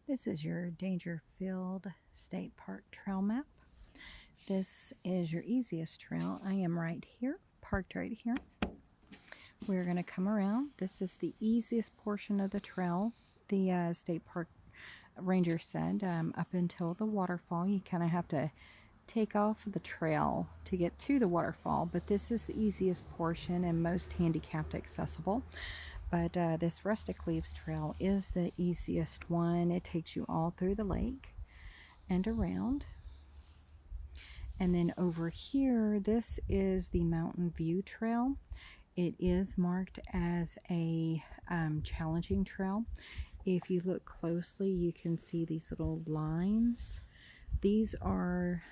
This is your Dangerfield State Park trail map. This is your easiest trail. I am right here, parked right here. We're going to come around. This is the easiest portion of the trail. The state park ranger said up until the waterfall, you kind of have to take off the trail to get to the waterfall, but this is the easiest portion and most handicapped accessible. But this Rustic Leaves Trail is the easiest one. It takes you all through the lake and around. And then over here, this is the Mountain View Trail. It is marked as a challenging trail. If you look closely, you can see these little lines. These are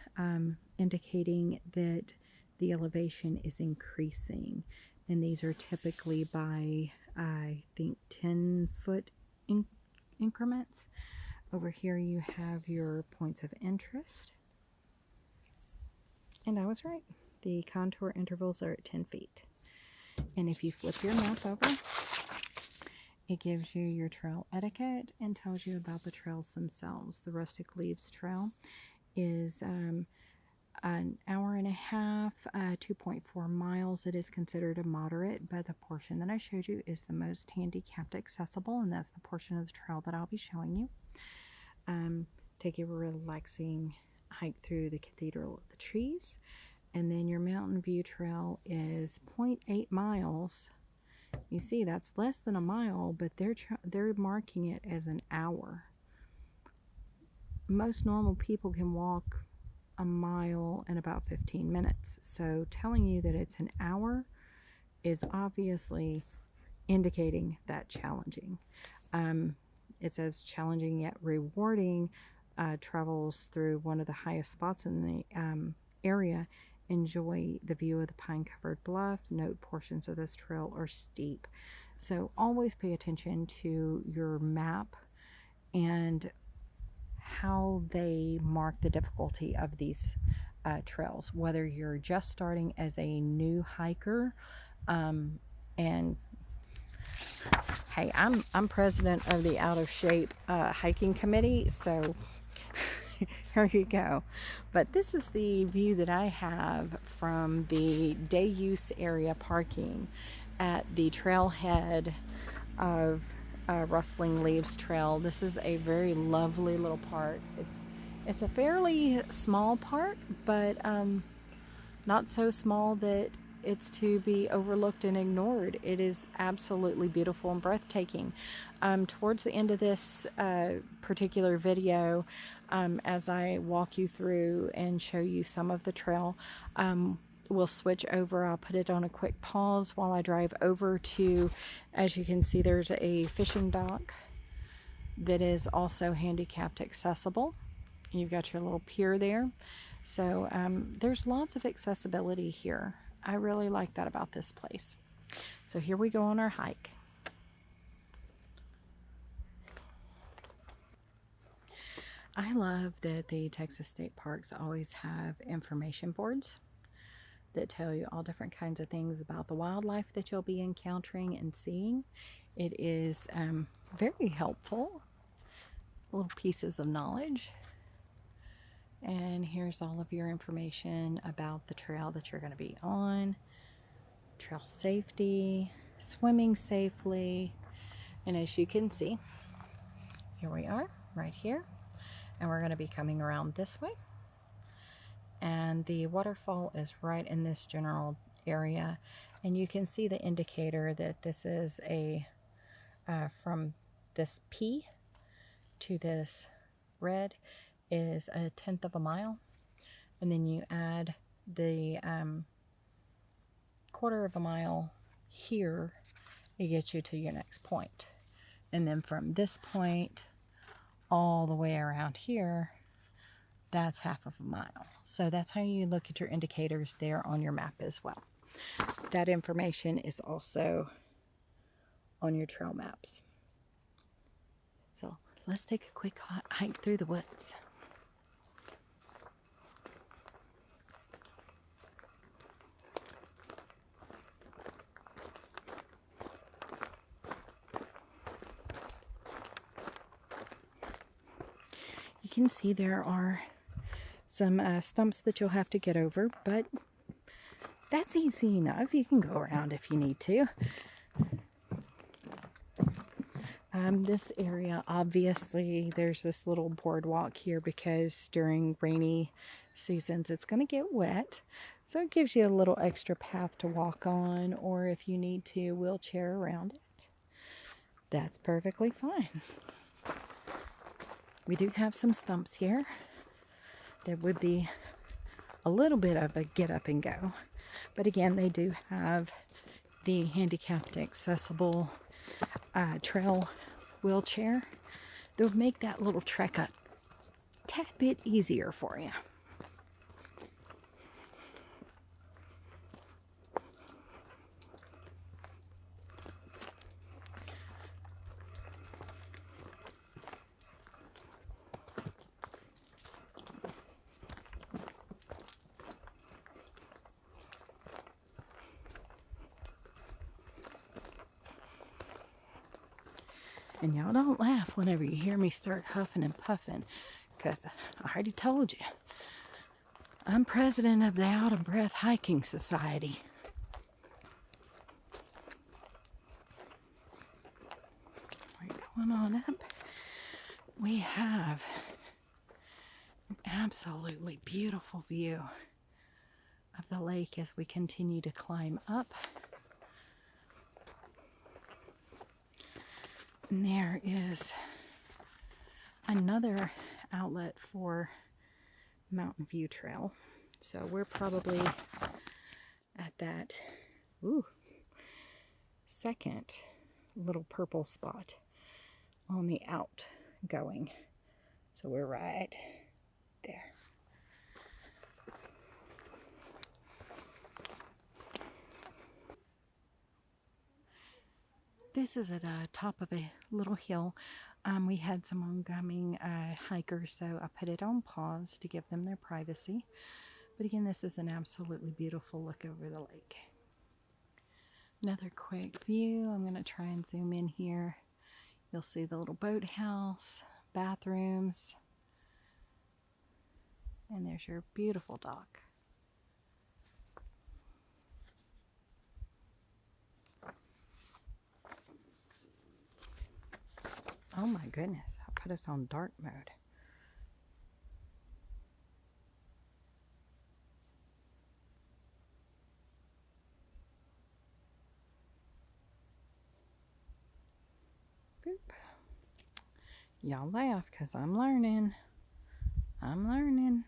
indicating that the elevation is increasing. And these are typically by, I think, 10-foot increments. Over here you have your points of interest. And I was right. The contour intervals are at 10 feet. And if you flip your map over, it gives you your trail etiquette and tells you about the trails themselves. The Rustic Leaves Trail is an hour and a half, 2.4 miles. It is considered a moderate, but the portion that I showed you is the most handicapped accessible, and that's the portion of the trail that I'll be showing you. Take a relaxing hike through the Cathedral of the Trees, and then your Mountain View Trail is 0.8 miles. You see, that's less than a mile, but they're marking it as an hour. Most normal people can walk a mile in about 15 minutes. So telling you that it's an hour is obviously indicating that challenging. It says challenging yet rewarding. Travels through one of the highest spots in the area. Enjoy the view of the pine-covered bluff. Note portions of this trail are steep. So always pay attention to your map and how they mark the difficulty of these trails, whether you're just starting as a new hiker. And hey, I'm president of the Out of Shape hiking committee, so here you go. But this is the view that I have from the day use area parking at the trailhead of Rustling Leaves Trail. This is a very lovely little park. It's a fairly small park, but not so small that it's to be overlooked and ignored. It is absolutely beautiful and breathtaking. Towards the end of this particular video, as I walk you through and show you some of the trail, we'll switch over. I'll put it on a quick pause while I drive over to, as you can see, there's a fishing dock that is also handicapped accessible. You've got your little pier there. So there's lots of accessibility here. I really like that about this place. So here we go on our hike. I love that the Texas state parks always have information boards that tell you all different kinds of things about the wildlife that you'll be encountering and seeing. It is very helpful, little pieces of knowledge. And here's all of your information about the trail that you're going to be on, trail safety, swimming safely. And as you can see, here we are right here, and we're going to be coming around this way. And the waterfall is right in this general area, and you can see the indicator that this is a from this P to this red is 1/10 of a mile, and then you add the 1/4 of a mile here, it gets you to your next point. And then from this point all the way around here, that's 1/2 of a mile. So that's how you look at your indicators there on your map as well. That information is also on your trail maps. So let's take a quick hike through the woods. can see there are some stumps that you'll have to get over, but that's easy enough. You can go around if you need to. This area, obviously, there's this little boardwalk here because during rainy seasons it's going to get wet. So it gives you a little extra path to walk on, or if you need to, wheelchair around it. That's perfectly fine. We do have some stumps here. There would be a little bit of a get up and go. But again, they do have the handicapped accessible trail wheelchair that would make that little trek a tad bit easier for you. And y'all don't laugh whenever you hear me start huffing and puffing, because I already told you, I'm president of the Out of Breath Hiking Society. We're going on up. We have an absolutely beautiful view of the lake as we continue to climb up. And there is another outlet for Mountain View Trail. So we're probably at that second little purple spot on the outgoing. So we're right there. This is at the top of a little hill. We had some oncoming hikers, so I put it on pause to give them their privacy. But again, this is an absolutely beautiful look over the lake. Another quick view. I'm going to try and zoom in here. You'll see the little boathouse, bathrooms, and there's your beautiful dock. Oh my goodness, I put us on dark mode. Boop. Y'all laugh because I'm learning. I'm learning.